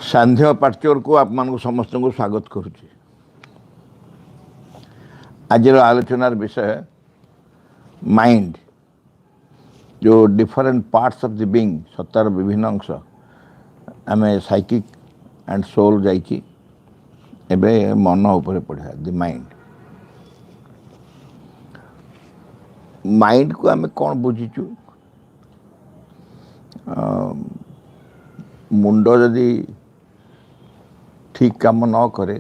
सांध्य पार्चर को आप समस्त को स्वागत करुच्ची। आज आलोचनार विषय माइंड, जो different parts of the being, Sattar विभिन्न अंश आम साइकिक एंड सोल जाइए मन उपर पढ़ा द माइंड। माइंड को आम कौन बुझीचु? मुंड जदि ठीक काम न करे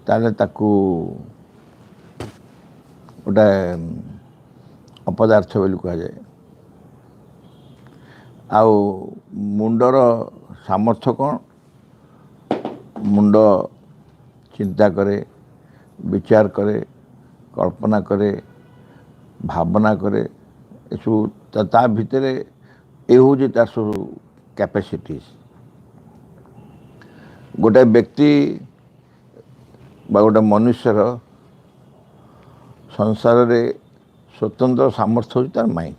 ताले ताकू गोटे अपदार्थ बोली कह जाए। आउ मुंडर सामर्थ्य कौन? मुंड चिंता करे, विचार करे, कल्पना करे, भावना करे, ता भितर ये हूँ तार सब कैपेसिटीज। गोटे व्यक्ति बा गोटे मनुष्यर संसार रे स्वतंत्र सामर्थ्य हो तार माइंड।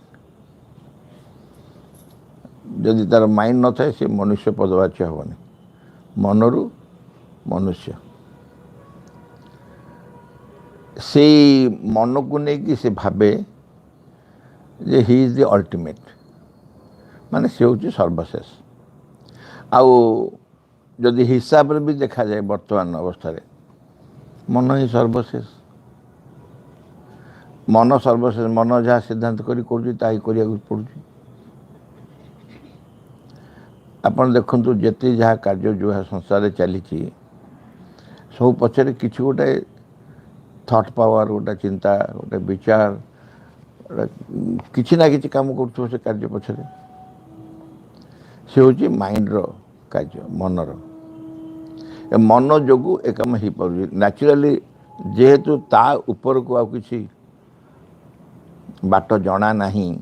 जदि तार माइंड न थाए से मनुष्य पदवाच्य हेनी, मनरु मनुष्य। से मन को लेकिन से भावे जे ही इज द अल्टीमेट, माने से हूँ सर्वशेष। आउ जदि हिसाब रे भी देखा जाए वर्तमान अवस्था रे मन ही सर्वशेष। मन सर्वशेष, मन जहाँ सिद्धांत करी पड़ू। आपन देखु जिते जहाँ कार्य जो है संसार चली सब पछरे किसी गोटे थॉट पावर, गोटे चिंता, गोटे विचार, किसी ना किसी काम कर से कार्य पछरे से हूँ माइंड रो कार्य, मनर। मन जोगु ए काम हो पार नेचुराली, जेहेतु ता ऊपर को आ किसी बाट जना नहीं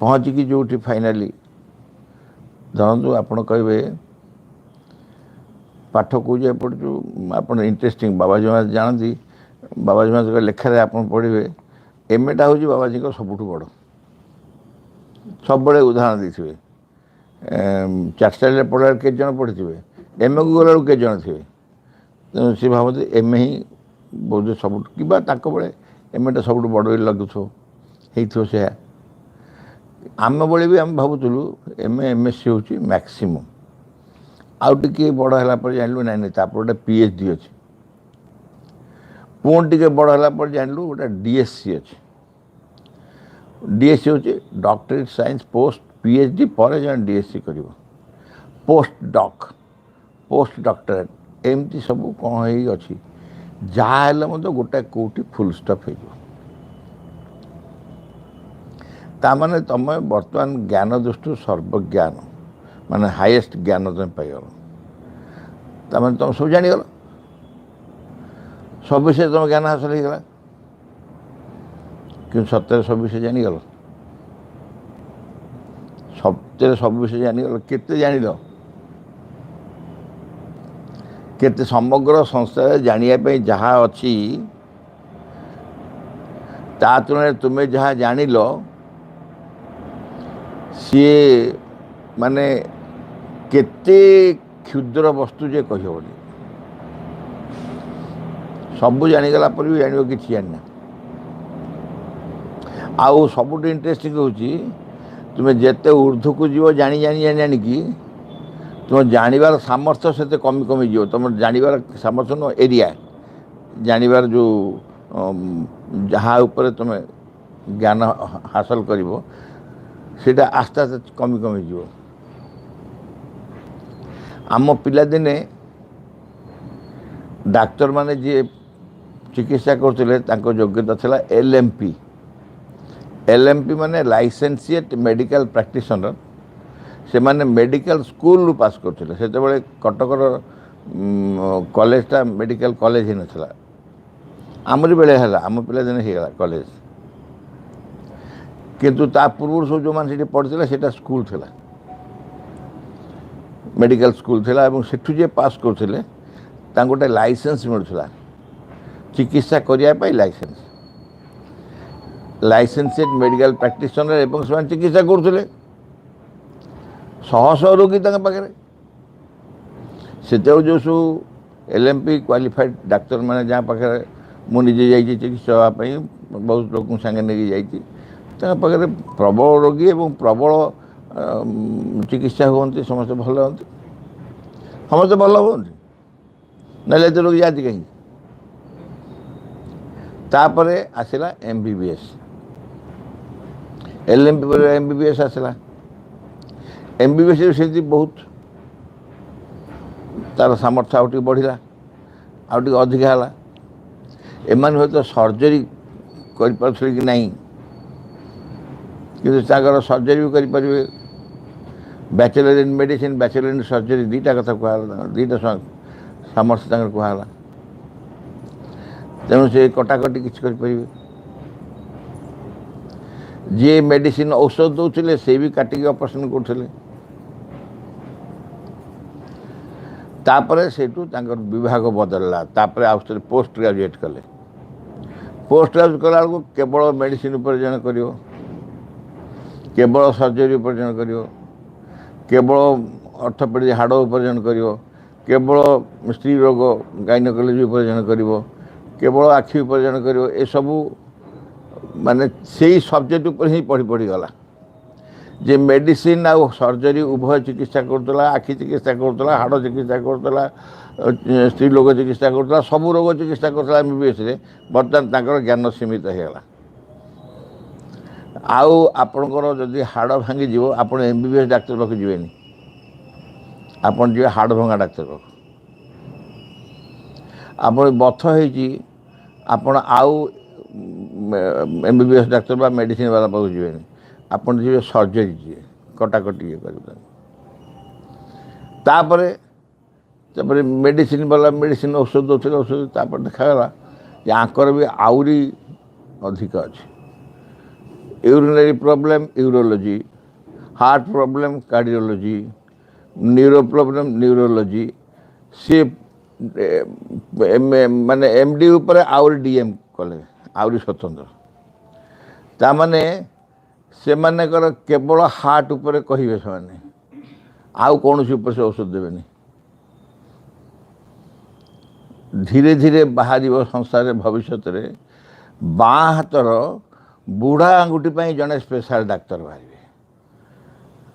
पहुँचिकी जो फाइनाली धरतु आप कहे पाठ को जाए पढ़ु आप इंटरेस्टिंग बाबाजी महाराज जानती। बाबाजी महाराज लेखार आप पढ़े एमएटा हूँ बाबाजी को सबुठ बड़। सब बड़े उदाहरण देते चार्टार्ड पढ़ार के जन पढ़ी एमए को गला के जन थे, तेणु सी भावती एमए ही बहुत सब कि बड़े एमएटा सब बड़ लगुथो से। आम बड़े भी आम भावुलु एमए एमएससी हूँ मैक्सिमम। आउ टे बड़ है जानलु ना गोटे पीएचडी अच्छे, पुणी टे बड़ है जानलु गोटे डीएससी अच्छे। डीएससी हूँ डॉक्टरेट साइंस पोस्ट पीएचडी पर जन डीएससी कर पोस्ट डॉक्टरेट एमती सब कौन अच्छी जहाँ गोटे कौटी फुल स्टॉप हो। तामाने तुम वर्तमान ज्ञान दृष्टि सर्वज्ञान माने हाईएस्ट ज्ञान तुम पाइल। तामाने तुम सब जानीगल, सब विषय तुम ज्ञान हासिल होगा कि सत्य सब विषय जानीगल। सत्य सब विषय जानीगल केते जानिल केते समग्र संसार जानिया जहाँ अच्छी ता तुलना तुम्हें जहाँ जानिल सी माने केते क्षुद्र वस्तु जे कहीहनी। सबू जानीगला पर भी जान कि जाना। आउ सबुठ इंटरेस्टिंग हूँ तुम्हें जिते ऊर्ध्व को जीव जानी जानी जानी जानिकी तुम जानवर सामर्थ्य से कमी कमी जीव। तुम जानवर सामर्थ्य न एरिया जानवर जो जहाँ ऊपर तुम ज्ञान हासिल कर सीटा आस्ते आस्ते कमी कमी जीव। आम पिलादिने डाक्तर माने जी चिकित्सा करते योग्यता थिला एलएमपी। एलएमपी माने लाइसेंसिएट मेडिकल प्रैक्टिशनर। से माने मेडिकल स्कूल रू पास करते से कटकर कॉलेजटा मेडिकल कॉलेज ही नथिला। आमरी बेले है आम पिलादिने होगा कॉलेज, किंतु ता पूर्व सब जो मैंने पढ़ते से स्कूल थिला, मेडिकल स्कूल थिला। एवं सेठू जे पास करते गोटे लाइसेंस मिलूला चिकित्सा करने लाइसेंस। लाइसेंसिएट मेडिकल प्रैक्टिशनर एवं से चिकित्सा करते ଶହ ଶହ ରୋଗୀ ତାଙ୍କ ପାଖରେ। ସେତେବେଳେ ଯେଉଁ ସବୁ LMP କ୍ୱାଲିଫାଏଡ଼ ଡାକ୍ତରମାନେ ଯାହା ପାଖରେ ମୁଁ ନିଜେ ଯାଇଛି ଚିକିତ୍ସା ହେବା ପାଇଁ, ବହୁତ ଲୋକଙ୍କୁ ସାଙ୍ଗେ ନେଇକି ଯାଇଛି, ତାଙ୍କ ପାଖରେ ପ୍ରବଳ ରୋଗୀ ଏବଂ ପ୍ରବଳ ଚିକିତ୍ସା ହୁଅନ୍ତି, ସମସ୍ତେ ଭଲ ହୁଅନ୍ତି, ସମସ୍ତେ ଭଲ ହୁଅନ୍ତି, ନହେଲେ ଏତେ ରୋଗୀ ଯାଆନ୍ତି କାହିଁକି। ତାପରେ ଆସିଲା MBBS, LMP ପରେ MBBS ଆସିଲା। MBBS ସେମିତି ବହୁତ ତାର ସାମର୍ଥ୍ୟ ଆଉ ଟିକେ ବଢ଼ିଲା, ଆଉ ଟିକେ ଅଧିକା ହେଲା। ଏମାନେ ହୁଏତ ସର୍ଜରୀ କରିପାରୁଥିଲେ କି ନାହିଁ, କିନ୍ତୁ ତାଙ୍କର ସର୍ଜରୀ ବି କରିପାରିବେ। Bachelor in medicine, bachelor in surgery, ଦୁଇଟା କଥା କୁହାଗଲା, ଦୁଇଟା ସାମର୍ଥ୍ୟ ତାଙ୍କର କୁହାଗଲା। ତେଣୁ ସେ କଟାକଟି କିଛି କରିପାରିବେ। ଯିଏ ମେଡ଼ିସିନ ଔଷଧ ଦେଉଥିଲେ ସେ ବି କାଟିକି ଅପରେସନ୍ କରୁଥିଲେ। ତାପରେ ସେଇଠୁ ତାଙ୍କର ବିଭାଗ ବଦଳିଲା। ତାପରେ ଆଉ ପୋଷ୍ଟ ଗ୍ରାଜୁଏଟ୍ କଲେ। ପୋଷ୍ଟ ଗ୍ରାଜୁଏଟ୍ କଲାବେଳକୁ କେବଳ ମେଡ଼ିସିନ ଉପରେ ଜଣେ କରିବ, କେବଳ ସର୍ଜରୀ ଉପରେ ଜଣେ କରିବ, କେବଳ ଅର୍ଥୋପେଡ଼ିକ୍ ହାଡ଼ ଉପରେ ଜଣେ କରିବ, କେବଳ ସ୍ତ୍ରୀ ରୋଗ ଗାଇନୋକୋଲୋଜି ଉପରେ ଜଣେ କରିବ, କେବଳ ଆଖି ଉପରେ ଜଣେ କରିବ। ଏସବୁ ମାନେ ସେଇ ସବଜେକ୍ଟ ଉପରେ ହିଁ ପଢ଼ିଗଲା। ଯେ ମେଡ଼ିସିନ ଆଉ ସର୍ଜରୀ ଉଭୟ ଚିକିତ୍ସା କରୁଥିଲା, ଆଖି ଚିକିତ୍ସା କରୁଥିଲା, ହାଡ଼ ଚିକିତ୍ସା କରୁଥିଲା, ସ୍ତ୍ରୀ ଲୋକ ଚିକିତ୍ସା କରୁଥିଲା, ସବୁ ରୋଗ ଚିକିତ୍ସା କରୁଥିଲା MBBSରେ। ବର୍ତ୍ତମାନ ତାଙ୍କର ଜ୍ଞାନ ସୀମିତ ହେଇଗଲା। ଆଉ ଆପଣଙ୍କର ଯଦି ହାଡ଼ ଭାଙ୍ଗିଯିବ, ଆପଣ MBBS ଡାକ୍ତର ପାଖକୁ ଯିବେନି, ଆପଣ ଯିବେ ହାଡ଼ ଭଙ୍ଗା ଡାକ୍ତର ପାଖକୁ। ଆପଣ ବଥ ହେଇଛି, ଆପଣ ଆଉ MBBS ଡାକ୍ତର ବା ମେଡ଼ିସିନ ବାଲା ପାଖକୁ ଯିବେନି, ଆପଣ ଯିବେ ସର୍ଜରୀ, ଯିବେ କଟାକଟି ଇଏ କରିବେ। ତାପରେ ମେଡ଼ିସିନ ବାଲା ମେଡ଼ିସିନ ଔଷଧ ଦେଉଥିଲେ, ଔଷଧ ତାପରେ ଦେଖାଗଲା ଯେ ଆଙ୍କର ବି ଆହୁରି ଅଧିକ ଅଛି। Urinary problem urology, heart problem cardiology, neuro problem neurology. ସିଏ ମାନେ MD ଉପରେ ଆହୁରି DM କଲେ, ଆହୁରି ସ୍ୱତନ୍ତ୍ର। ତାମାନେ ସେମାନଙ୍କର କେବଳ ହାର୍ଟ ଉପରେ କହିବେ, ସେମାନେ ଆଉ କୌଣସି ଉପରେ ସେ ଔଷଧ ଦେବେନି। ଧୀରେ ଧୀରେ ବାହାରିବ ସଂସାରରେ ଭବିଷ୍ୟତରେ ବାଁ ହାତର ବୁଢ଼ା ଆଙ୍ଗୁଠି ପାଇଁ ଜଣେ ସ୍ପେଶାଲ ଡାକ୍ତର ବାହାରିବେ।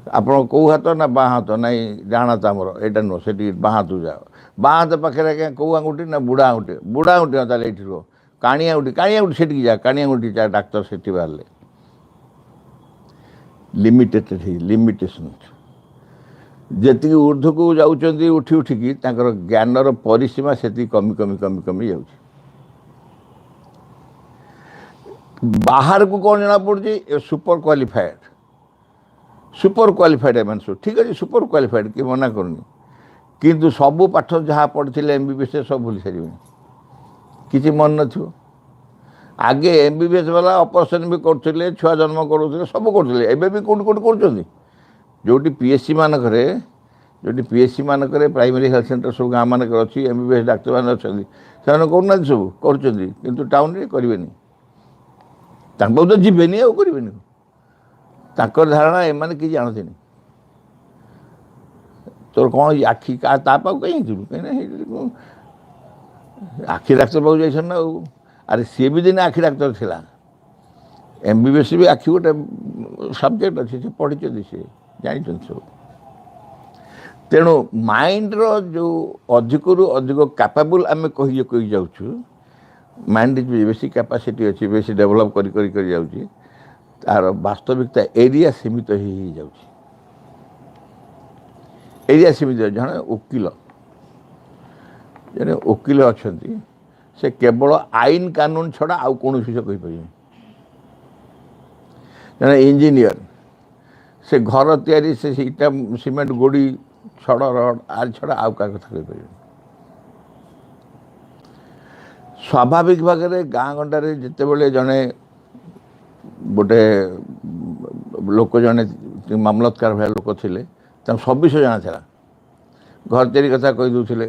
ଆପଣ କେଉଁ ହାତ ନା ବାଁ ହାତ, ନାଇଁ ଡାହାଣ ହାତ ଆମର, ଏଇଟା ନୁହଁ, ସେଠି ବାଁ ହାତକୁ ଯାଅ। ବାଁ ହାତ ପାଖରେ ଆଜ୍ଞା କେଉଁ ଆଙ୍ଗୁଠି ନା ବୁଢ଼ା ଆଙ୍ଗୁଠି। ବୁଢ଼ା ଆଙ୍ଗୁଠି ହଁ, ତାହେଲେ ଏଇଠି ରୁହ। କାଣି ଆଙ୍ଗୁଠି, କାଣି ଆଙ୍ଗୁଠି ସେଠିକି ଯା, କାଣି ଆଙ୍ଗୁଠି ଯା, ଡାକ୍ତର ସେଠି ବାହାରିଲେ। ଲିମିଟେସନ୍। ଯେତିକି ଉର୍ଦ୍ଧ୍ୱକୁ ଯାଉଛନ୍ତି ଉଠି ଉଠିକି, ତାଙ୍କର ଜ୍ଞାନର ପରିସୀମା ସେତିକି କମି କମି କମି କମି ଯାଉଛି। ବାହାରକୁ କ'ଣ ଜଣାପଡ଼ୁଛି? ସୁପର କ୍ୱାଲିଫାଏଡ଼ ଏମାନେ ସବୁ ଠିକ୍ ଅଛି, ସୁପର କ୍ୱାଲିଫାଏଡ଼, କିଏ ମନା କରୁନି। କିନ୍ତୁ ସବୁ ପାଠ ଯାହା ପଢ଼ିଥିଲେ MBBS ସବୁ ଭୁଲି ସାରିବେଣି, କିଛି ମନେ ନଥିବ। ଆଗେ MBBS ବାଲା ଅପରେସନ୍ ବି କରୁଥିଲେ, ଛୁଆ ଜନ୍ମ କରୁଥିଲେ, ସବୁ କରୁଥିଲେ। ଏବେ ବି କେଉଁଠି କେଉଁଠି କରୁଛନ୍ତି। ଯେଉଁଠି PSC ମାନଙ୍କରେ ପ୍ରାଇମେରୀ ହେଲ୍ଥ ସେଣ୍ଟର ସବୁ ଗାଁ ମାନଙ୍କରେ ଅଛି, MBBS ଡାକ୍ତରମାନେ ଅଛନ୍ତି, ସେମାନେ କରୁନାହାନ୍ତି, ସବୁ କରୁଛନ୍ତି, କିନ୍ତୁ ଟାଉନରେ କରିବେନି। ତାଙ୍କ ପାଖକୁ ତ ଯିବେନି, ଆଉ କରିବେନି। ତାଙ୍କର ଧାରଣା ଏମାନେ କିଛି ଜାଣନ୍ତିନି। ତୋର କ'ଣ ଆଖି ତା ପାଖକୁ କାହିଁ ଯିବୁ, କାହିଁକିନା ଆଖି ଡାକ୍ତର ପାଖକୁ ଯାଇଛନ୍ତି ନା ଆଉ। ଆରେ ସିଏ ବି ଦିନେ ଆଖି ଡାକ୍ତର ଥିଲା। MBBS ବି ଆଖି ଗୋଟେ ସବଜେକ୍ଟ ଅଛି, ସେ ପଢ଼ିଛନ୍ତି, ସେ ଜାଣିଛନ୍ତି ସବୁ। ତେଣୁ ମାଇଣ୍ଡର ଯେଉଁ ଅଧିକରୁ ଅଧିକ କ୍ୟାପାବୁଲ୍ ଆମେ କହି ଯାଉଛୁ, ମାଇଣ୍ଡ ବେଶୀ କ୍ୟାପାସିଟି ଅଛି, ବେଶୀ ଡେଭଲପ୍ କରି କରି କରି ଯାଉଛି, ତାର ବାସ୍ତବିକତା ଏରିଆ ସୀମିତ ହେଇଯାଉଛି। ଏରିଆ ସୀମିତ। ଜଣେ ଓକିଲ ଅଛନ୍ତି, ସେ କେବଳ ଆଇନ କାନୁନ ଛଡ଼ା ଆଉ କୌଣସି ବିଷୟ କହିପାରିବେନି। ଜଣେ ଇଞ୍ଜିନିୟର, ସେ ଘର ତିଆରି, ସେ ଇଟା ସିମେଣ୍ଟ ଗୋଡ଼ି ଛଡ଼ ରଡ଼ ଆରି ଛଡ଼ା ଆଉ କାହା କଥା କହିପାରିବେନି। ସ୍ୱାଭାବିକ ଭାବରେ ଗାଁ ଗଣ୍ଡାରେ ଯେତେବେଳେ ଗୋଟେ ଲୋକ, ଜଣେ ମାମଲତକାର ଭଳିଆ ଲୋକ ଥିଲେ, ତାଙ୍କୁ ସବୁ ବିଷୟ ଜଣାଥିଲା। ଘର ତିଆରି କଥା କହିଦେଉଥିଲେ,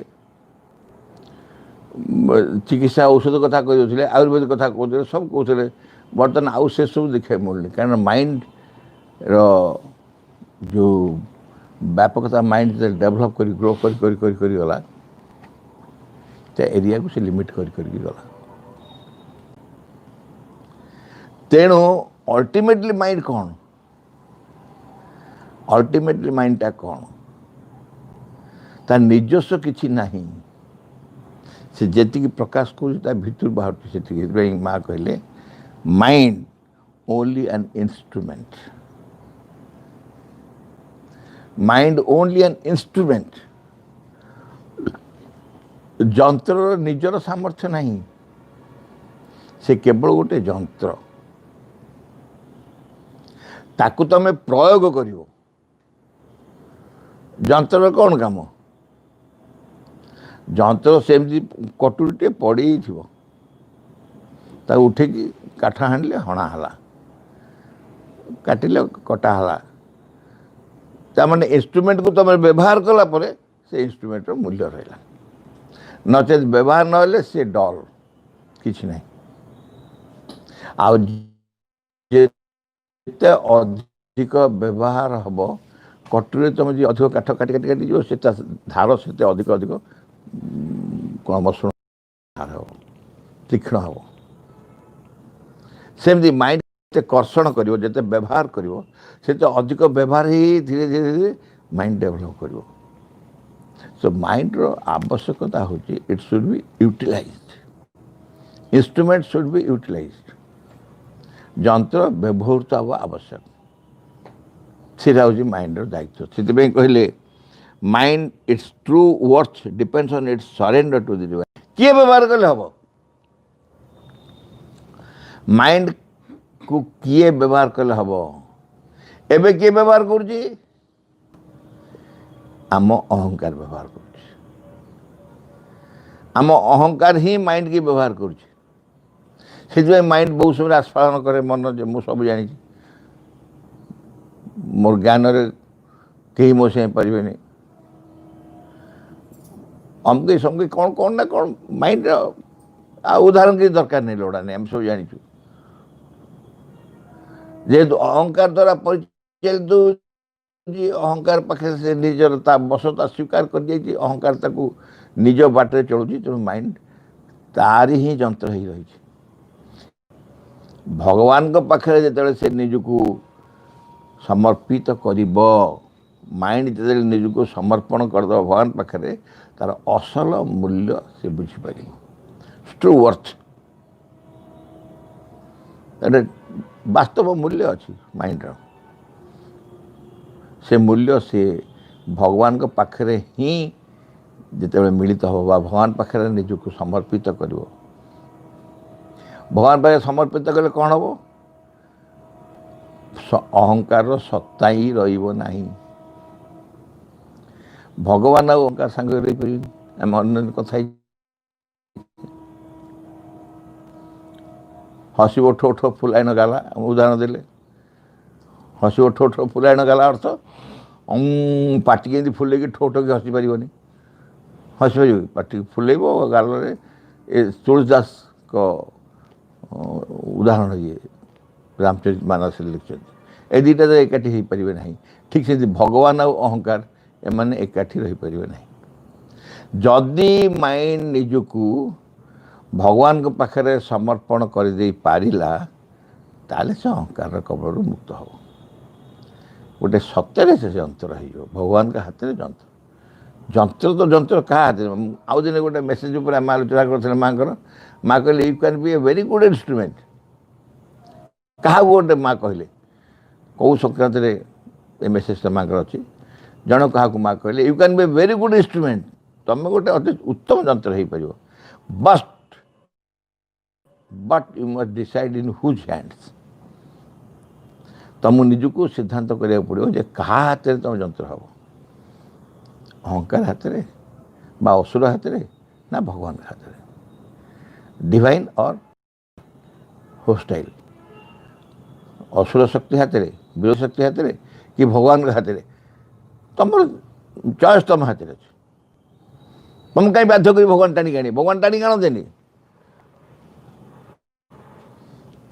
ଚିକିତ୍ସା ଔଷଧ କଥା କହିଦେଉଥିଲେ, ଆୟୁର୍ବେଦ କଥା କହୁଥିଲେ, ସବୁ କହୁଥିଲେ। ବର୍ତ୍ତମାନ ଆଉ ସେସବୁ ଦେଖିବାକୁ ମିଳୁନି, କାରଣ ମାଇଣ୍ଡର ଯେଉଁ व्यापकता माइंड डेभलप कर ग्रो कर गला ते एरिया को से लिमिट कर गला तेणु अल्टीमेटली माइंड कौन अल्टीमेटली माइंडटा कौन ता निजस्व किसी नहीं से जी प्रकाश कर भीतर बाहर से माँ कहले mind only an instrument mind only an instrument जंत्र निजर सामर्थ्य नहीं से केवल गोटे जंत्र ताकू तमें प्रयोग करिवो जंत्र कौन काम जंत्र सेमती कटुरीटे पड़ी उठे काठ हाणिले हणाला काटिले कटाला तामाने इंस्ट्रूमेंट को तुम व्यवहार कला परे से इंस्ट्रूमेंट मूल्य रहा नचेत व्यवहार नहले से डल किछि नहीं आते अधिक व्यवहार हम कटुरी तुम जी अधिक काठ काटी काटी काटी जो धार से अधिक अधिक मसृण धार हम तीक्ष्ण हम सेमती माइंड कर्षण कर जिते व्यवहार कर अधिक व्यवहार ही धीरे धीरे धीरे माइंड डेभलप कर सो माइंड रो आवश्यकता होची it should be utilized instrument should be utilized जंत्र व्यवहृत हवा आवश्यक सीधा हूँ माइंड रो दायित्व से कहले mind its true worth depends on its surrender to the divine किए व्यवहार कले हम माइंड को किए व्यवहार कले हम एबे किए व्यवहार करुची आम अहंकार व्यवहार करुची आम अहंकार ही माइंड की व्यवहार करुची से माइंड बहुत समय आस्फालन करे मन मु सब जानी मोर ज्ञान कहीं मो से पारे अमके समके कौन कौन ना कौन माइंड उदाहरण की दरकार नहीं लोड़ा नहीं हम सब जानी जेहेतु अहंकार द्वारा परिचालित अहंकार पाखे से निजर बसता स्वीकार कर अहंकार ताकू निज बाटे चलुची तेणु माइंड तारी ही जंत्र ही रही भगवान को पाखे जिते से निजको समर्पित कर माइंड जो निजको समर्पण करद भगवान पाखे तार असल मूल्य से बुझीपार ट्रू वर्थ वास्तव मूल्य अच्छी माइंड से मूल्य से भगवान को पाखरे ही जिते मिलित हो भगवान पाखे निजको समर्पित कर भगवान पाखे समर्पित कले कौन हम अहंकार सत्ता ही रही भगवान अहंकार सांग आम अन्य कथा हसी ओठ ओठ फुलाइन गाला उदाहरण देले हसी ओठ ओठ फुलाइन गाला अर्थ पाटी के फुले ठो ठो कि हसी पार हसी पार पाटी फुलेब गाल तुलसीदास को उदाहरण ये रामचरित मानस लिखते ए दुटा तो एकाठी हो पारे ना ठीक से भगवान आ अहंकार एमाने एकाठी रही पारे ना जदि माइंड निजको भगवान को पाखे समर्पण कर दे पारिला ताले से अहंकार कबल मुक्त हो गोटे सत्य से जंत्र हो भगवान के हाथ में जंत्र जंत्र तो जंत्र क्या हाथ आउ दिन गोटे मेसेज पर आम आलोचना करते माँ माँ कहले you can be a very good instrument क्या गोटे माँ कहले कौ संक्रांत ये मेसेज माँ अच्छी जन क्या माँ कहले you can be a very good instrument तुम गोटे अति उत्तम जंत्र हो पार but you must decide in whose hands तुम निजको सिद्धांत करा पड़ो जे क्या हाथ में तुम जंत्र हम अहंकार हाथ में बा असुर हाथ में ना भगवान के हाथ में डिवाइन और होस्टाइल असुर शक्ति हाथ में वीर शक्ति हाथ में कि भगवान के हाथ में तुम चॉइस तुम हाथ में तुम कहीं बाध्य कर भगवान टाणी आनी भगवान टाणी आनते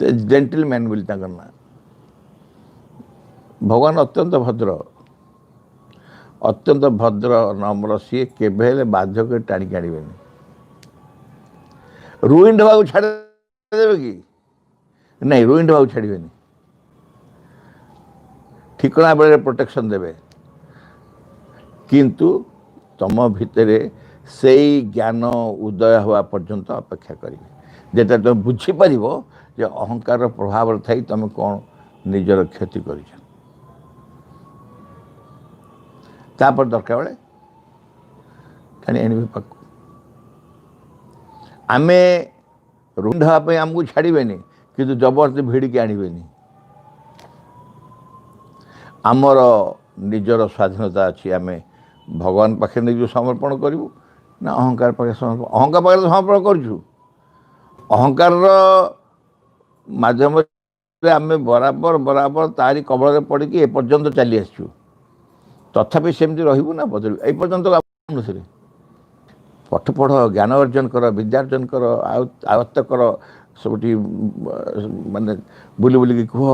जेंटलमैन बोली ना भगवान अत्यंत भद्र अत्यंत भद्र नम्र सी केवे बाध्य कर टाणी आने रुइंड हवा छाड़देवे कि नहीं रुइंड हवा छाड़े ठिकना बेले प्रोटेक्शन देवे किंतु तुम भितर से ज्ञान उदय हवा पर्यंत अपेक्षा करेंगे जेटा तुम बुझीपर जे अहंकार प्रभाव थी तुम कौन निजर क्षति कर दरकार बेले टाणी आने पाक आम रुंड हाँपाई आमको छाड़े कि जबरदस्ती भिड़िकी आणवे आमर निजर स्वाधीनता अच्छी आम भगवान पाखे निज समर्पण करूँ ना अहंकार पाखे समर्पण अहंकार पाखे समर्पण करूँ अहंकार मध्यम आम बराबर बराबर तारी कबल पड़ी एपर्यंत चली आसु तथापि सेमती रहू ना बदल एपर्यंत पाठ पढ़ ज्ञान अर्जन कर विद्यार्जन कर आयत्त कर सब माने बुली बुलिक कह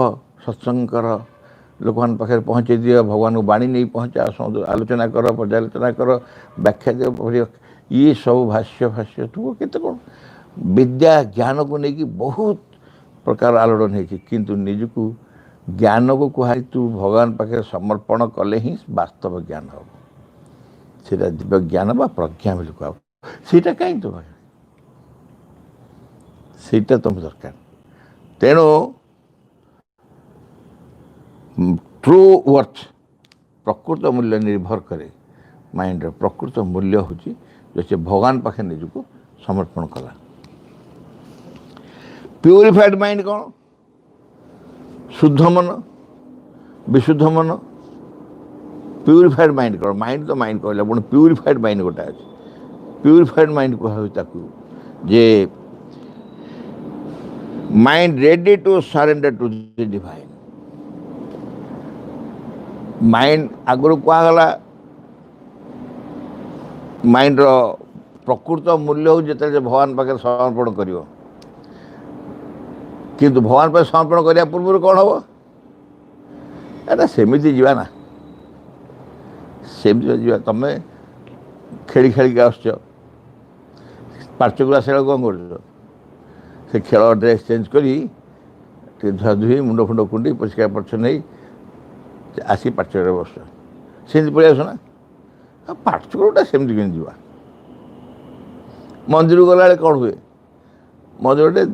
सत्संग कर लोक मान पाखे पहुँचे दियो भगवान को बाणी नहीं पहुँचा आलोचना कर पर्यालोचना कर व्याख्या दियो ये सब भाष्य भाष्य तू केते कौन विद्या ज्ञान को लेकिन बहुत प्रकार आलोड़न है किंतु निजको ज्ञान को कह तू भगवान पाखे समर्पण कले ही वास्तव ज्ञान हम सीटा दिव्य ज्ञान बा प्रज्ञा बोली कह सीटा कहीं तुम सीटा तुम दरकार तेणु ट्रू वर्थ प्रकृत मूल्य निर्भर करे माइंड प्रकृत मूल्य हूँ जो से भगवान पाखे निजको समर्पण कला प्यूरिफाइड माइंड कौन शुद्ध मन विशुद्ध मन प्यूरिफाइड माइंड कौन माइंड तो माइंड कहला पुणी प्यूरिफाइड माइंड गोटे अच्छे प्यूरिफाइड माइंड कह जे mind ready to surrender to the divine mind आगुरी कहगला माइंड रो प्रकृत मूल्य हो जिते भगवान पाखे समर्पण कर किंतु भगवान पर समर्पण करने पूर्व कौन हम एटा सेमती जीवा ना सेमती जीवा तुम खेली खेलिक आस पार्चकुला खेल कौन कर से खेल ड्रेस चेंज करी धुआ धुई मुंड फुंड कुंडी परिष्कार परिच्छन आसी पार्चक बस सेमती पलि आसना पार्चकटा सेमती कि जा मंदिर गला कौन हुए मंदिर गोटे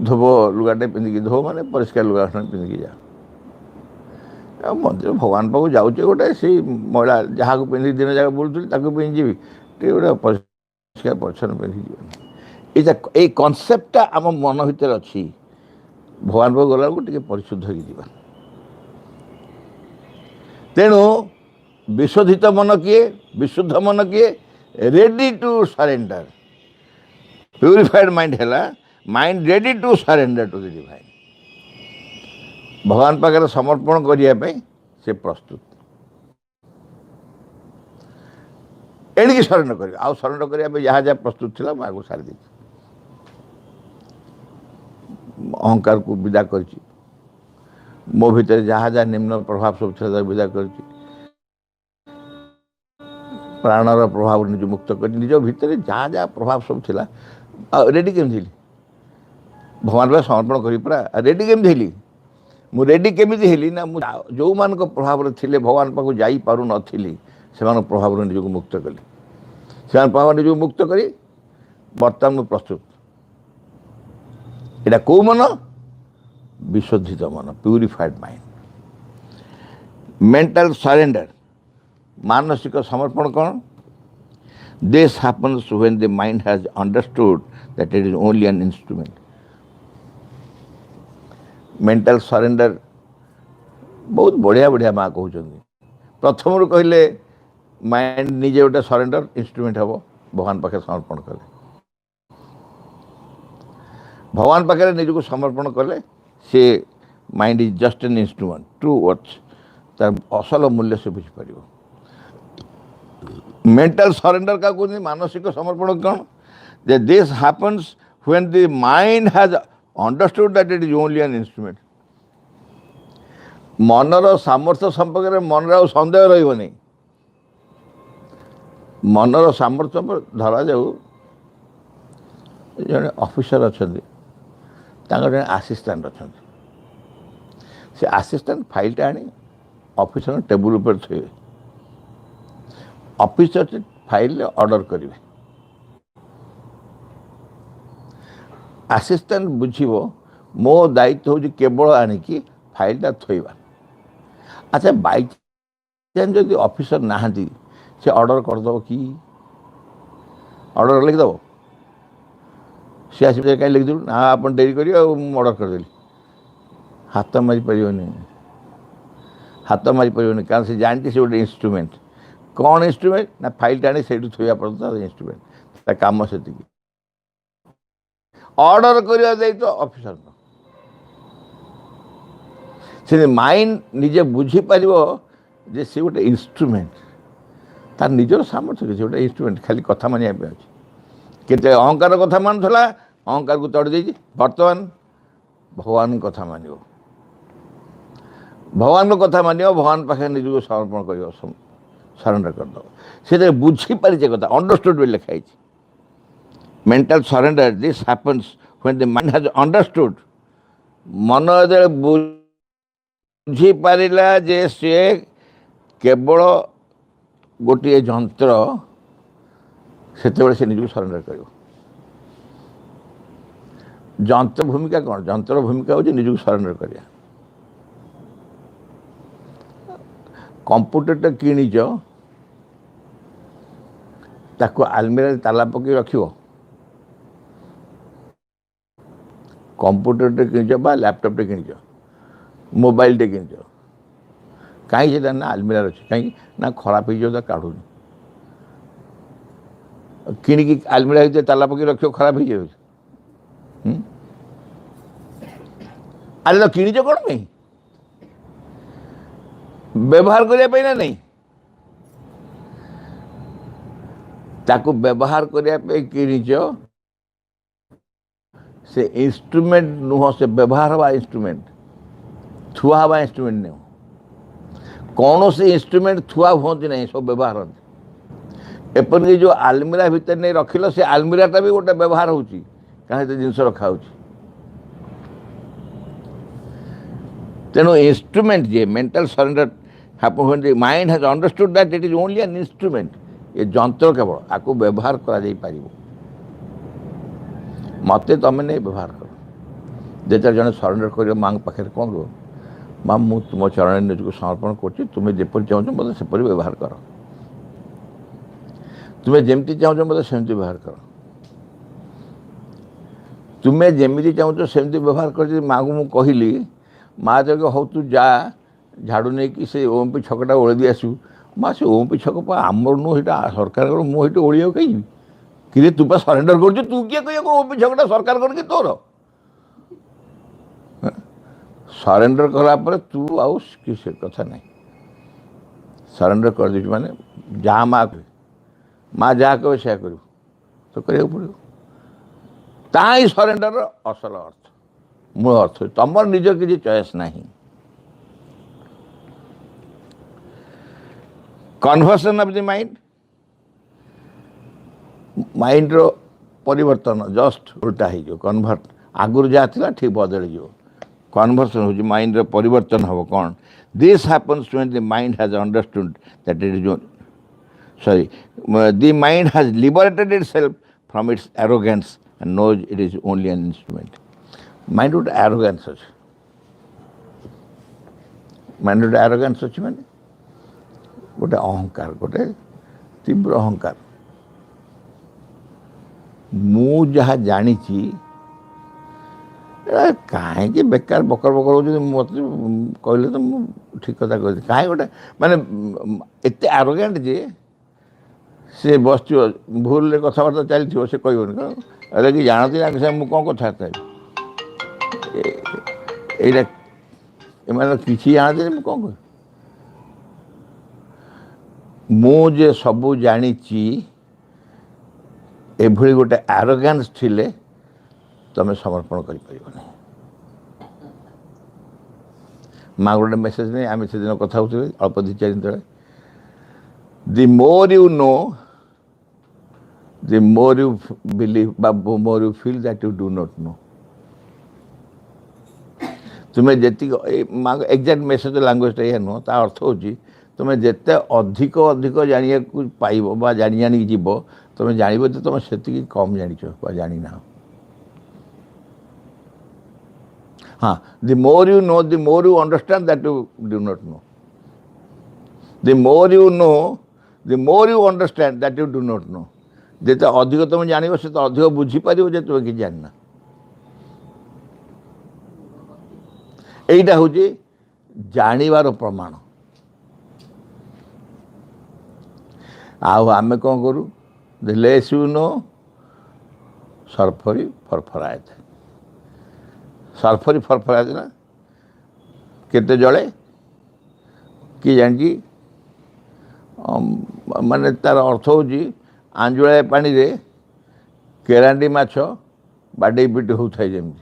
धोब लुगाटे पिंधिकी धोब माने परिष्कार लुगा पिंधिकी जा मंदिर भगवान पाक जाऊे गोटे से महिला जहाँ को पिंधिक दिन जगह बुलूली पिंधि गोटे परिष्कार परिच्छन पिंधिकी ये कनसेप्टा आम मन भर अच्छी भगवान पाक गला टे परिशुद्ध हो तेणु विशोधित मन किए विशुद्ध मन किए ready to surrender purified mind है mind ready to surrender to the divine भगवान पाखे समर्पण करने से प्रस्तुत एणिकी सरेंडर कर आउ सरेंडर करने जहाँ जहाँ प्रस्तुत थी मुझे सारी दी अहंकार को विदा कर मो भीतर जहाँ जहाँ निम्न प्रभाव सब थी विदा कर प्राणर प्रभाव निज मुक्त कर निज भितर जहाँ जहाँ प्रभाव सब थिला रेडी केमी थी भगवान पाखे समर्पण करी परा रेडी केमी थी मु रेडी केमी हेली ना जो मान प्रभाव थे भगवान पाक जाई पारु नथिली से प्रभाव निज को मुक्त कली से प्रभाव निज को मुक्त करी बर्तमान मु प्रस्तुत एटा को मन विशोधित मन प्यूरिफाइड माइंड मेंटल सरेंडर मानसिक समर्पण कौन this happens when the mind has understood that it is only an instrument mental surrender बहुत बढ़िया बढ़िया माँ कहते प्रथम रू कहले माइंड निजे गोटे सरेंडर इंस्ट्रूमेंट हम भगवान पाखे समर्पण कले भगवान पाखे निज को समर्पण कले से mind is just an instrument true worth तार असल मूल्य से बुझीपर मेंटल सरेंडर का कहते मानसिक समर्पण कौन that this happens when the mind has understood that it is only an instrument। मनर सामर्थ्य संपर्क में मन सन्देह रही मनर सामर्थ्य धरा जाऊ जड़े ऑफिसर अच्छा जड़े आसिस्टाट अच्छा से आसिस्टाट फाइल टा आनी ऑफिसर टेबुल पर थे ऑफिसर फाइल ऑर्डर करेंगे आसिस्टाट बुझो मो दायित्व हूँ केवल आणिकी फाइलटा थोवा अच्छा बाई चांस जब ऑफिसर नहांती से ऑर्डर करदेव कि ऑर्डर लिखिदेव सी आस कहीं लिखिदेव ना आप डेरी करेंगे ऑर्डर करदेली हाथ मारी पारे हाथ मारी पारे कारण से जानती से गोटे इन्स्ट्रुमेंट कौन इन्स्ट्रुमेंट ना फाइल टाणी से थोड़ा पर्यटन इन्स्ट्रुमेंट कम से ऑर्डर करने दायित्व ऑफिसर से माइंड निजे बुझीपर जे सी गोटे इन्स्ट्रुमेंट तार निजर सामर्थ्य किसी गोटे इन्स्ट्रुमेंट खाली कथा मानिया अच्छे केते अहंकार कथा मानुला अहंकार को तड़ी दे बर्तमान भगवान कथा मान भगवान कथा मान भगवान पाखे निज को समर्पण कर सरेंडर करद से बुझीपारे कथा अंडरस्टूड भी लिखाई mental surrender this happens when the mind has understood मन जो बुझीपारा जे सी केवल गोटे जंत्र से निज सरेंडर कर जंत्र भूमिका कौन जंत्र भूमिका हूँ निज सरेंडर कर कंप्यूटर किणीच ताको आलमीरा ताला पकई रख कंप्यूटर किणीच लैपटॉप किणीच मोबाइल टे किणीच कहीं से ना आलमीरा अच्छे कहीं ना खराब हो काढ़ू किणिकी आलमीरा भर ताला पकई रख खराब हो जाए अरे तो किणीच कौन नहीं व्यवहार करने ना नहीं ताको व्यवहार करने किणीच से इंस्ट्रूमेंट नुह से व्यवहार हवा इंस्ट्रूमेंट थुआ हवा इंस्ट्रूमेंट नहीं कौन से इंस्ट्रूमेंट थुआ हमें ना सब व्यवहार एपरिक जो आलमीरा भितर नहीं रखिल से आलमीराटा भी गोटे व्यवहार हो जिनस रखा हो तेणु instrument J mental surrender happen mind has understood that it is only an instrument ये जंत्र केवल आपको व्यवहार कर मत तुम नहीं व्यवहार कर जो जन सरेंडर कर माँ पाखे कौन कह माँ मु तुम चरण निज को समर्पण कर तुम्हें जपर चाहो मतलब सेपरी व्यवहार कर तुम्हें जमती चाहो मतलब सेमती व्यवहार कर तुम्हें जमी चाहो सेमती व्यवहार कर माँ को मुझे कहली माँ जगह हो तू जा झाड़ू नहीं कि से ओमपी छकटा ओढ़ दी आसू माँ से ओमपी छक आमर नुह सरकार मुझे ओढ़िया कहीं कि तू पा सरेंडर कर तू किए कह ओमपी छकटा सरकार कर तोर सरेंडर कला तू आउ किसी कथा नहीं सरेंडर कर दे माने जहाँ माँ कहे माँ जहाँ कहे से कर तो करा पड़ो ताही सरेंडर असल अर्थ मूल अर्थ तुम निज किसी चॉइस नहीं conversion of the mind mind रो परिवर्तन जस्ट उल्टा हो कन्वर्ट आगुरी जहाँ थी ठीक बदल जो कन्वर्सन हो माइंड रो परिवर्तन हम कौन this happens when the mind has understood that it is sorry the mind has liberated itself from its arrogance and knows it is only an instrument mind गोटे एरोगेंस अच्छे माइंड गोटे arrogance अच्छे मैंने गोटे अहंकार गोटे तीव्र अहंकार मु जहाँ जानी कहीं बेकार बकर बकर हो मत कहले तो मुझे ठीक कथा कह कहीं गोटे माने एत एरोगेंट जे से बस भूल कथबार्ता चलती से कहन अरे कि जानती ना कि मुझे कौन कथबार्ता यहाँ कि जानते मुझे कौन कह मुझे सबू जानी एभली गोटे एरोगेंस थिले तुम समर्पण कर माँ गोटे मेसेज नहीं आम से दिन कथा अल्प 2-4 दिन तले the more you know the more you believe, more you feel that you do not know. तुम्हें जी एक्जाक्ट मेसेज लांगुएज या नुह ता अर्थ हूँ तुम्हें जिते अधिक अधिक जाना पाइब जानी जानी जीव तुम्हें जान तो तुम से कम जानी जानी ना हाँ the more you know the more you understand that you do not know the more you know the more you understand that you do not know जिते अधिक तुम जान से तो अधिक बुझीपार जो तुम्हें कि जानना यहीटा हूँ जानिबार प्रमाण आमे कौन करूँ द लेस यू नो सरफरी फरफरायत सरफरी फरफरायत ना केते जड़े कि जानी माने तार अर्थ हूँ आंजुला पानी रे केरांडी माछ बाडे पिटी होता है जमी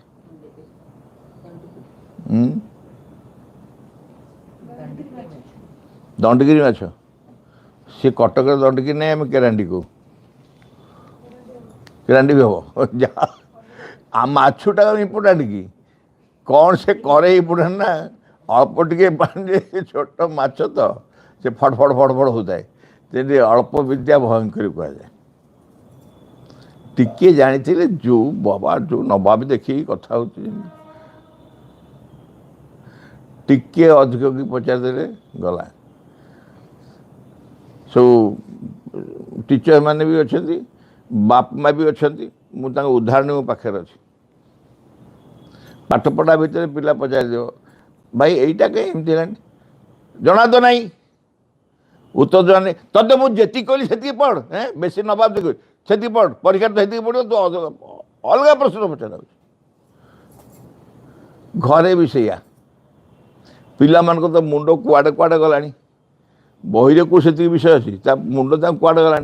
दंडगिरी माछ सी कटक दंडगिरी नहीं आम केरांडी को केरांडी भी हम जा माछटा इम्पोर्टाट कि कौन से करे इम्पोर्टाट ना अल्प टे पानी छोट माछ तो से फटफट फटफट होता है तेरे अल्प विद्या भयंकर कहुए टिके जानी जो बाबा जो नवाबी देखिए कथा हो टिके अधिक कि पचारदे गला टीचर मैंने भी अच्छा बाप माँ भी अच्छा मुझे उदाहरण मो पाखे अच्छी पाठ पढ़ा भितर पिला पचार दे भाई यहीटा कहीं एमती जना तो नहीं उत्तर जाने तते मुझे कहली से पढ़ बेस नवाब देख से पढ़ परीक्षा तो से पढ़ो तो अलग प्रश्न पचार घरे भी सैया पिला मान तो मुंड कुआड़े कुआड़े गला बही को से विषय अच्छी मुंड कुआड़े गला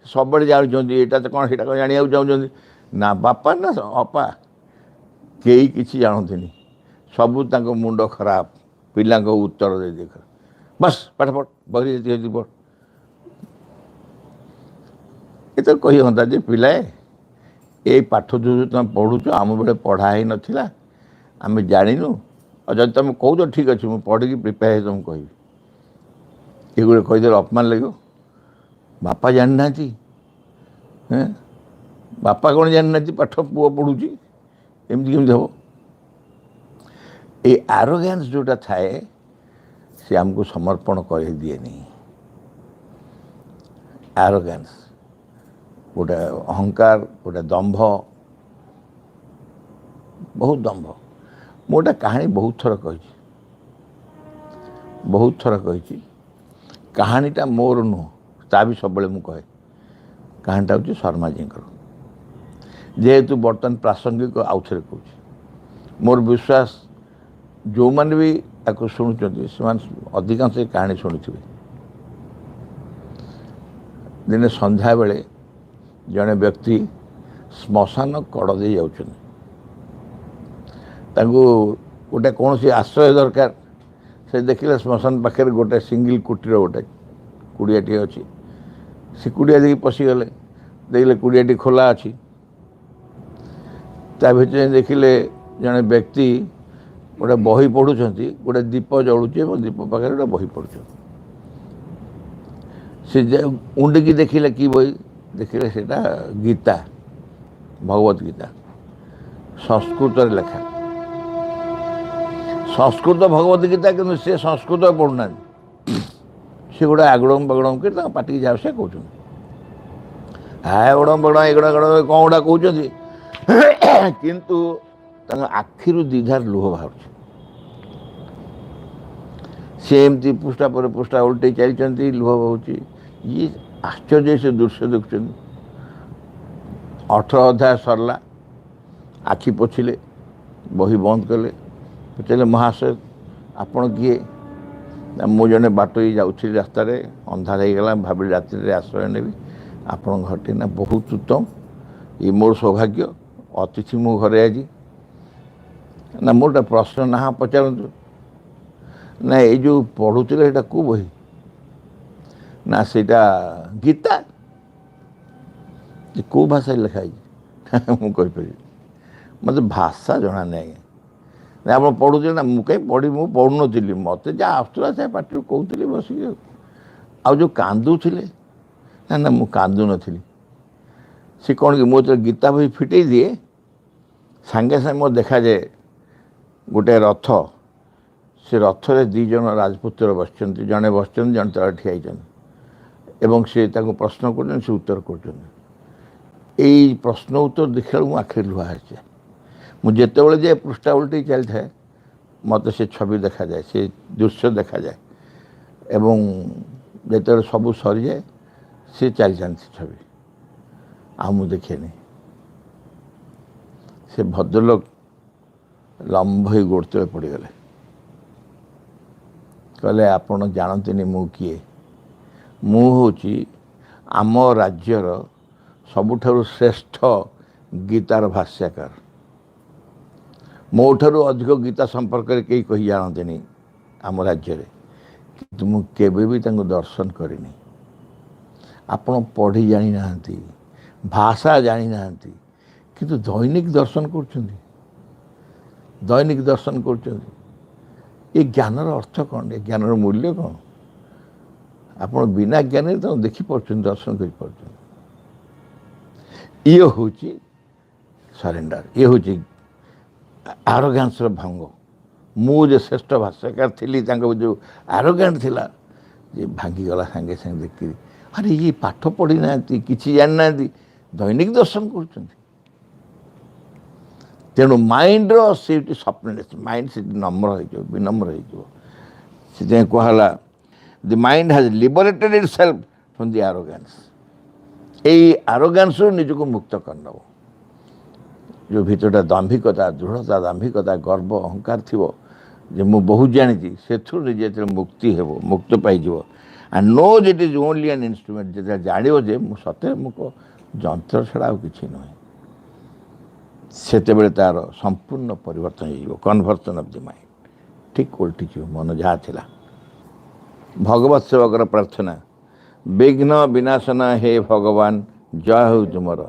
सब जानते यहाँ तो कौन सीटा कौन जाना चाहते ना बापा ना अपा कई किसी जानते सबूत मुंड खराब पिला उत्तर दे दे बस पाठ पढ़ बही जी पढ़ ये तो कही हाँ जे पिलाए ये पाठ जो तुम पढ़ुच आम बेले पढ़ाई नाला आम जाणीनु और जब तुम कौ ठीक अच्छे मुझे पढ़ी प्रिपेयर तुम कह ये गोटे कहीदे अपमान लगे बापा जानी ना बापा कौन जानी ना पाठ पुआ पढ़ुची एमती केमती हम ये आरोगेंस जोटा थाए से आमको समर्पण कर दिए नहीं आरोगेंस गोटे अहंकार गोटे दंभ बहुत दंभ मोटा कहानी बहुत थर कही कहानीटा मोर नुह ता भी सब मुझे कहे कहानीटा हूँ शर्मा जी जेहेतु बर्तमान प्रासंगिक आउ थे कहूँ मोर विश्वास जो मैंने भी आपको शुणुंट से अधिकांश कहानी शुणुवे दिने संध्या बेले जड़े व्यक्ति श्मशान कड़ दे जाऊँ गोटे कौन सी आश्रय दरकार से देखिले श्मशान पाखे गोटे सिंगल कुटीर गोटे कुड़ियाटी अच्छी से कुड़िया देखिए पशिगले देखिले कुड़ियाटी खोला अच्छी ता भर देखिले जड़े व्यक्ति गोटे बही पढ़ुं गोटे दीप जलुचे दीप पाखे गोटे बही पढ़ुं से उंडिकी देखिले कि बही देखिले से गीता भगवत गीता संस्कृत लेखा संस्कृत भगवत गीता कि सी संस्कृत पढ़ुना सी गोटे आगड़म बगड़म कि पाटी जाओ से कहते हाय गड़म बगड़ एगड़ा गड़ कौन गुड़ा कहते किंतु आखिर दीधार लुह बाहर सी एमती पृष्ठा पर पृष्ठा उल्टे चलती लुह बहु ये आश्चर्य से दृश्य देखुं 18 अध्याय सरला आखि पोछिले बही बंद कले पचारे महाशय आपण किए मु जने बाटोई जाऊँ रास्तार अंधार हो गला भाविली राति आश्रय नेबी आपण घरटी ना बहुत उत्तम ये मोर सौभाग्य अतिथि मो घरे आज ना मोर गोटे प्रश्न ना पचारतु ना ये जो पढ़ुले को बही ना सेटा गीता ଯେ କେଉଁ ଭାଷାରେ ଲେଖା ହେଇଛି ମୁଁ କହିପାରିବି ମୋତେ ଭାଷା ଜଣା ନାହିଁ ଆଜ୍ଞା ଆପଣ ପଢ଼ୁଥିଲେ ନା ମୁଁ କାହିଁ ମୁଁ ପଢ଼ୁନଥିଲି ମୋତେ ଯାହା ଆସୁଥିଲା ସେ ପାଟିରୁ କହୁଥିଲି ବସିକି ଆଉ ଯେଉଁ କାନ୍ଦୁଥିଲେ ନା ନା ମୁଁ କାନ୍ଦୁ ନଥିଲି ସେ କ'ଣ କି ମୁଁ ଯେତେବେଳେ ଗୀତା ବହି ଫିଟେଇ ଦିଏ ସାଙ୍ଗେ ସାଙ୍ଗେ ମୋର ଦେଖାଯାଏ ଗୋଟେ ରଥ ସେ ରଥରେ ଦୁଇ ଜଣ ରାଜପୁତ୍ର ବସିଛନ୍ତି ଜଣେ ବସିଛନ୍ତି ଜଣେ ତଳେ ଠିଆ ହେଇଛନ୍ତି ଏବଂ ସେ ତାଙ୍କୁ ପ୍ରଶ୍ନ କରୁଛନ୍ତି ସେ ଉତ୍ତର କରୁଛନ୍ତି ଏଇ ପ୍ରଶ୍ନ ଉତ୍ତର ଦେଖିଲା ବେଳକୁ ମୋ ଆଖିରେ ଲୁହ ଆସିଯାଏ ମୁଁ ଯେତେବେଳେ ଯାଏ ପୃଷ୍ଠା ଉଲଟେଇ ଚାଲିଥାଏ ମୋତେ ସେ ଛବି ଦେଖାଯାଏ ସେ ଦୃଶ୍ୟ ଦେଖାଯାଏ ଏବଂ ଯେତେବେଳେ ସବୁ ସରିଯାଏ ସେ ଚାଲିଯାଆନ୍ତି ସେ ଛବି ଆଉ ମୁଁ ଦେଖେନି ସେ ଭଦ୍ରଲୋକ ଲମ୍ବ ହୋଇ ଗୋଡ଼ ତଳେ ପଡ଼ିଗଲେ କହିଲେ ଆପଣ ଜାଣନ୍ତିନି ମୁଁ କିଏ ମୁଁ ହେଉଛି ଆମ ରାଜ୍ୟର ସବୁଠାରୁ ଶ୍ରେଷ୍ଠ ଗୀତାର ଭାଷ୍ୟକାର ମୋ ଠାରୁ ଅଧିକ ଗୀତା ସମ୍ପର୍କରେ କେହି କହି ଜାଣନ୍ତିନି ଆମ ରାଜ୍ୟରେ କିନ୍ତୁ ମୁଁ କେବେ ବି ତାଙ୍କୁ ଦର୍ଶନ କରିନି ଆପଣ ପଢ଼ି ଜାଣିନାହାନ୍ତି ଭାଷା ଜାଣିନାହାନ୍ତି କିନ୍ତୁ ଦୈନିକ ଦର୍ଶନ କରୁଛନ୍ତି ଦୈନିକ ଦର୍ଶନ କରୁଛନ୍ତି ଏ ଜ୍ଞାନର ଅର୍ଥ କ'ଣ ଏ ଜ୍ଞାନର ମୂଲ୍ୟ କ'ଣ ଆପଣ ବିନା ଜ୍ଞାନରେ ତାଙ୍କୁ ଦେଖିପାରୁଛନ୍ତି ଦର୍ଶନ କରିପାରୁଛନ୍ତି ଇଏ ହେଉଛି ସରେଣ୍ଡର ଇଏ ହେଉଛି ଆରୋଗାନ୍ସର ଭଙ୍ଗ ମୁଁ ଯେ ଶ୍ରେଷ୍ଠ ଭାଷ୍ୟକାର ଥିଲି ତାଙ୍କ ଯେଉଁ ଆରୋଗାଣ୍ଟ ଥିଲା ଯେ ଭାଙ୍ଗିଗଲା ସାଙ୍ଗେ ସାଙ୍ଗେ ଦେଖିକି ଆରେ ଇଏ ପାଠ ପଢ଼ି ନାହାନ୍ତି କିଛି ଜାଣିନାହାନ୍ତି ଦୈନିକ ଦର୍ଶନ କରୁଛନ୍ତି ତେଣୁ ମାଇଣ୍ଡର ସେଇଠି ସଫ୍ଟନେସ୍ ମାଇଣ୍ଡ ସେଠି ନମ୍ର ହେଇଯିବ ବିନମ୍ର ହେଇଯିବ ସେଥିପାଇଁ କୁହାହେଲା the mind has liberated itself from the arrogance ଏଇ ଆରୋଗାନ୍ସରୁ ନିଜକୁ ମୁକ୍ତ କରିନେବ ଯେଉଁ ଭିତରଟା ଦାମ୍ଭିକତା ଦୃଢ଼ତା ଦାମ୍ଭିକତା ଗର୍ବ ଅହଙ୍କାର ଥିବ ଯେ ମୁଁ ବହୁତ ଜାଣିଛି ସେଥିରୁ ନିଜେ ଯେତେବେଳେ ମୁକ୍ତି ହେବ ମୁକ୍ତ ପାଇଯିବ and nose it is only ଆନ୍ ଇନ୍ଷ୍ଟ୍ରୁମେଣ୍ଟ ଯେତେବେଳେ ଜାଣିବ ଯେ ମୁଁ ସତରେ ମୁଁ ଯନ୍ତ୍ର ଛଡ଼ା ଆଉ କିଛି ନୁହେଁ ସେତେବେଳେ ତା'ର ସମ୍ପୂର୍ଣ୍ଣ ପରିବର୍ତ୍ତନ ହେଇଯିବ କନଭର୍ସନ୍ ଅଫ୍ ଦି ମାଇଣ୍ଡ ଠିକ୍ ଓଲଟିଯିବ ମନ ଯାହା ଥିଲା ଭଗବତ ସେବକର ପ୍ରାର୍ଥନା ବିଘ୍ନ ବିନାଶନ ହେ ଭଗବାନ ଜୟ ହେଉ ତୁମର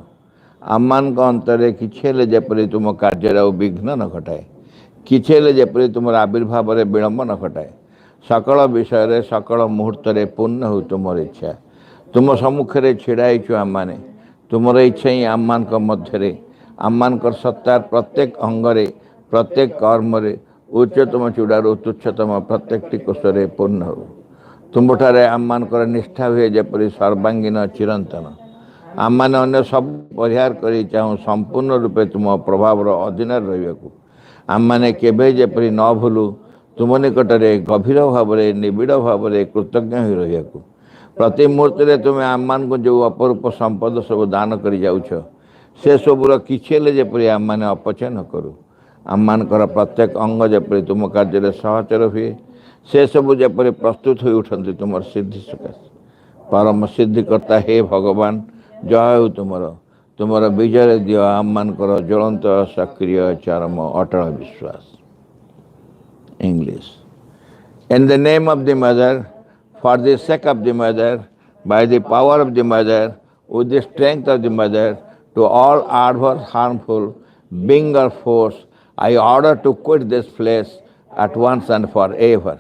ଆମମାନଙ୍କ ଅନ୍ତରରେ କିଛି ହେଲେ ଯେପରି ତୁମ କାର୍ଯ୍ୟରେ ଆଉ ବିଘ୍ନ ନ ଘଟାଏ କିଛି ହେଲେ ଯେପରି ତୁମର ଆବିର୍ଭାବରେ ବିଳମ୍ବ ନ ଘଟାଏ ସକଳ ବିଷୟରେ ସକଳ ମୁହୂର୍ତ୍ତରେ ପୂର୍ଣ୍ଣ ହେଉ ତୁମର ଇଚ୍ଛା ତୁମ ସମ୍ମୁଖରେ ଛିଡ଼ା ହେଇଛୁ ଆମମାନେ ତୁମର ଇଚ୍ଛା ହିଁ ଆମମାନଙ୍କ ମଧ୍ୟରେ ଆମମାନଙ୍କର ସତ୍ତାର ପ୍ରତ୍ୟେକ ଅଙ୍ଗରେ ପ୍ରତ୍ୟେକ କର୍ମରେ ଉଚ୍ଚତମ ଚୂଡ଼ାରୁ ତୁଚ୍ଛତମ ପ୍ରତ୍ୟେକଟି କୋଷରେ ପୂର୍ଣ୍ଣ ହେଉ ତୁମଠାରେ ଆମମାନଙ୍କର ନିଷ୍ଠା ହୁଏ ଯେପରି ସର୍ବାଙ୍ଗୀନ ଚିରନ୍ତନ ଆମମାନେ ଅନ୍ୟ ସବୁ ପରିହାର କରି ଚାହୁଁ ସମ୍ପୂର୍ଣ୍ଣ ରୂପେ ତୁମ ପ୍ରଭାବର ଅଧୀନରେ ରହିବାକୁ ଆମମାନେ କେବେ ଯେପରି ନ ଭୁଲୁ ତୁମ ନିକଟରେ ଗଭୀର ଭାବରେ ନିବିଡ଼ ଭାବରେ କୃତଜ୍ଞ ହୋଇ ରହିବାକୁ ପ୍ରତି ମୁହୂର୍ତ୍ତରେ ତୁମେ ଆମମାନଙ୍କୁ ଯେଉଁ ଅପରୂପ ସମ୍ପଦ ସବୁ ଦାନ କରି ଯାଉଛ ସେସବୁର କିଛି ହେଲେ ଯେପରି ଆମମାନେ ଅପଚୟ ନ କରୁ ଆମମାନଙ୍କର ପ୍ରତ୍ୟେକ ଅଙ୍ଗ ଯେପରି ତୁମ କାର୍ଯ୍ୟରେ ସହଚର ହୁଏ ସେସବୁ ଯେପରି ପ୍ରସ୍ତୁତ ହୋଇ ଉଠନ୍ତି ତୁମର ସିଦ୍ଧି ସକାଶେ ପରମ ସିଦ୍ଧିକର୍ତ୍ତା ହେ ଭଗବାନ ଜୟ ହେଉ ତୁମର ତୁମର ବିଜୟରେ ଦିଅ ଆମମାନଙ୍କର ଜ୍ୱଳନ୍ତ ସକ୍ରିୟ ଚରମ ଅଟଳ ବିଶ୍ୱାସ English In the name of the mother, for the sake of the mother, by the power of the mother, with the strength of the mother, to all adverse, harmful, being or force, I order to quit this place at once and forever.